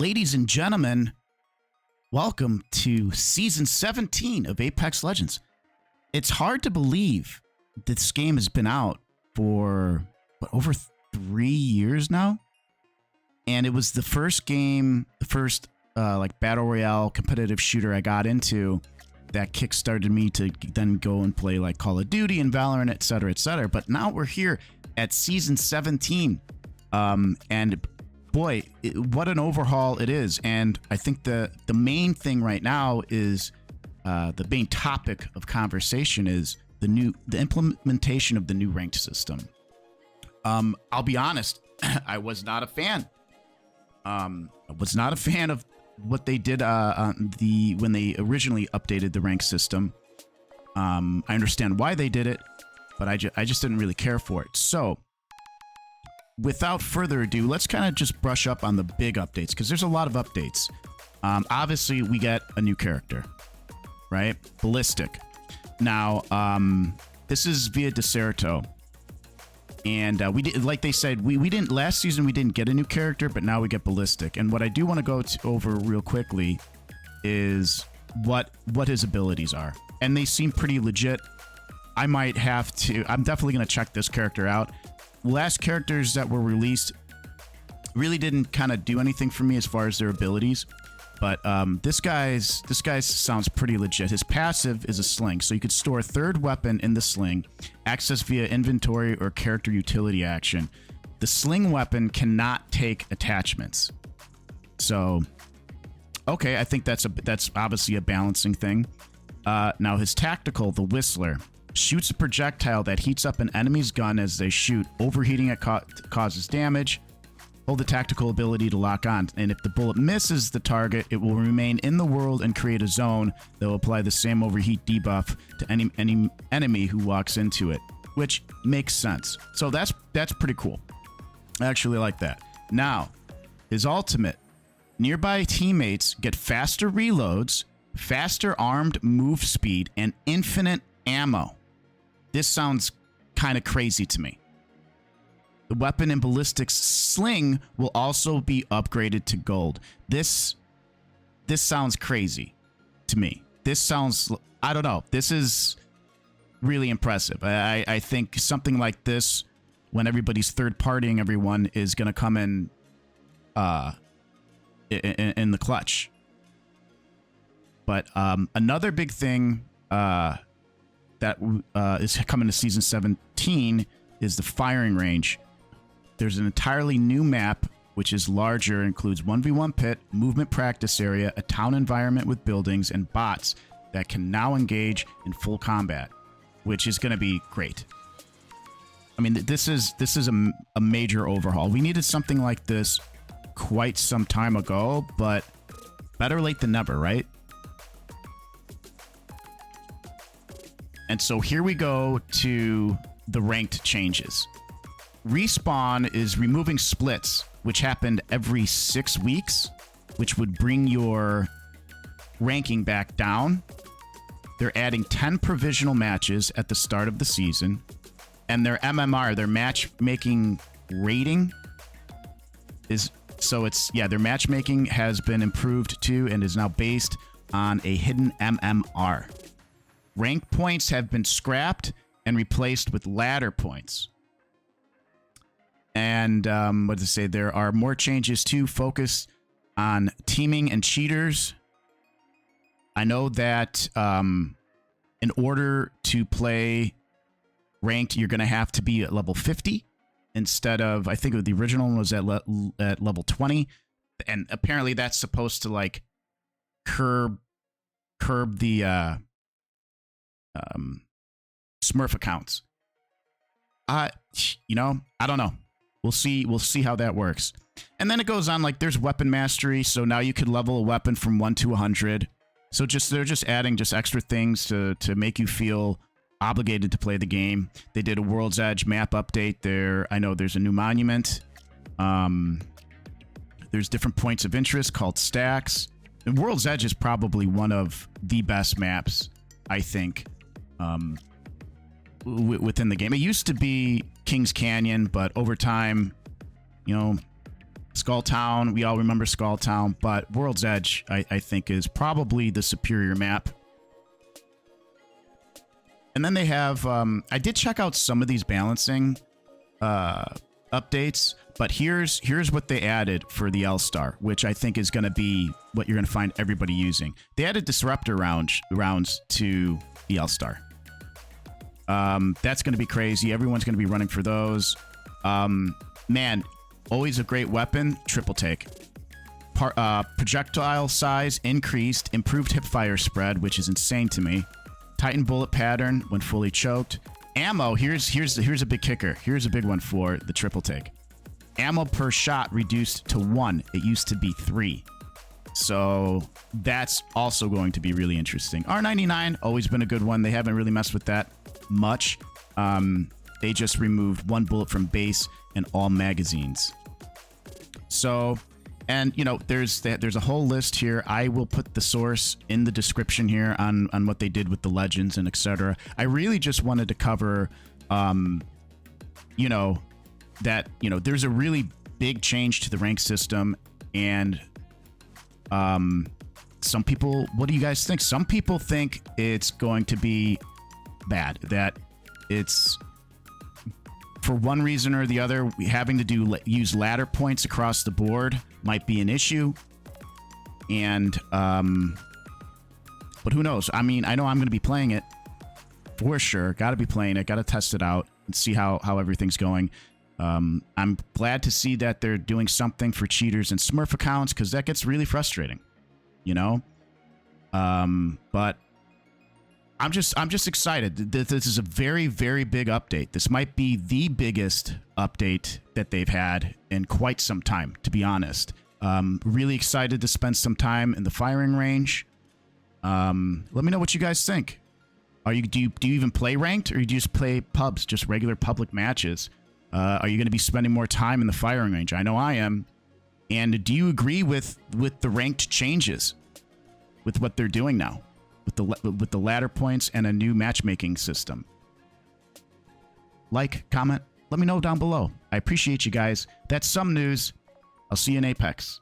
Ladies and gentlemen, welcome to Season 17 of Apex Legends. It's hard to believe this game has been out for, over 3 years now? And it was the first game, Battle Royale competitive shooter I got into that kickstarted me to then go and play like Call of Duty and Valorant, etc., etc. But now we're here at Season 17. And boy, what an overhaul it is. And I think the main thing right now is the main topic of conversation is the implementation of the new ranked system. I'll be honest, I was not a fan. I was not a fan of what they did when they originally updated the rank system. I understand why they did it, but I just didn't really care for it. So without further ado, let's kind of just brush up on the big updates, because there's a lot of updates. Obviously, we get a new character, right? Ballistic. Now, this is via Deserto. And we did, like they said, we didn't last season. We didn't get a new character, but now we get Ballistic. And what I do want to go over real quickly is what his abilities are, and they seem pretty legit. I'm definitely gonna check this character out. Last characters that were released really didn't kind of do anything for me as far as their abilities, but this guy's sounds pretty legit. His passive is a sling, so you could store a third weapon in the sling, access via inventory or character utility action. The sling weapon cannot take attachments, so okay, I think that's obviously a balancing thing. Now his tactical, the Whistler, shoots a projectile that heats up an enemy's gun as they shoot. Overheating it causes damage. Hold the tactical ability to lock on, and if the bullet misses the target, it will remain in the world and create a zone that will apply the same overheat debuff to any enemy who walks into it, which makes sense. So that's pretty cool. I actually like that. Now, his ultimate. Nearby teammates get faster reloads, faster armed move speed, and infinite ammo. This sounds kind of crazy to me. The weapon in Ballistic's sling will also be upgraded to gold. This sounds crazy to me. This sounds, I don't know. This is really impressive. I think something like this, when everybody's third-partying everyone, is going to come in the clutch. But another big thing that is coming to Season 17 is the firing range. There's an entirely new map, which is larger, includes 1v1 pit, movement practice area, a town environment with buildings, and bots that can now engage in full combat, which is going to be great. I mean, this is a major overhaul. We needed something like this quite some time ago, but better late than never, right? And so here we go to the ranked changes. Respawn is removing splits, which happened every 6 weeks, which would bring your ranking back down. They're adding 10 provisional matches at the start of the season. And their MMR, their matchmaking rating, their matchmaking has been improved too and is now based on a hidden MMR. Rank points have been scrapped and replaced with ladder points. And what to say? There are more changes too, focused on teaming and cheaters. I know that in order to play ranked, you're going to have to be at level 50 instead of, I think the original one was at level 20, and apparently that's supposed to like curb the Smurf accounts. I don't know. We'll see how that works. And then it goes on, like there's weapon mastery, so now you could level a weapon from 1 to 100. So they're just adding extra things to make you feel obligated to play the game. They did a World's Edge map update there. I know there's a new monument. There's different points of interest called stacks. And World's Edge is probably one of the best maps, I think, within the game. It used to be King's Canyon, but over time, Skull Town, we all remember Skull Town, but World's Edge, I think, is probably the superior map. And then they have, I did check out some of these balancing updates, but here's what they added for the L-Star, which I think is going to be what you're going to find everybody using. They added Disruptor rounds to the L-Star. That's going to be crazy. Everyone's going to be running for those. Man, always a great weapon. Triple take. Projectile size increased. Improved hipfire spread, which is insane to me. Tighten bullet pattern when fully choked. Ammo. Here's a big kicker. Here's a big one for the triple take. Ammo per shot reduced to 1. It used to be 3. So that's also going to be really interesting. R99, always been a good one. They haven't really messed with that much. They just removed 1 bullet from base and all magazines. So, and you know, there's a whole list here. I will put the source in the description here on what they did with the legends and etc. I really just wanted to cover, you know, that, you know, there's a really big change to the rank system, and some people, what do you guys think? Some people think it's going to be bad, that it's, for one reason or the other, having to use ladder points across the board might be an issue. And but who knows? I mean, I know I'm going to be playing it for sure. Got to be playing it. Got to test it out and see how everything's going. I'm glad to see that they're doing something for cheaters and Smurf accounts, because that gets really frustrating, you know. But I'm just excited. This is a very, very big update. This might be the biggest update that they've had in quite some time, to be honest. Really excited to spend some time in the firing range. Let me know what you guys think. Do you even play ranked, or do you just play pubs, just regular public matches? Are you going to be spending more time in the firing range? I know I am. And do you agree with the ranked changes, with what they're doing now, with the ladder points and a new matchmaking system? Like, comment, let me know down below. I appreciate you guys. That's some news. I'll see you in Apex.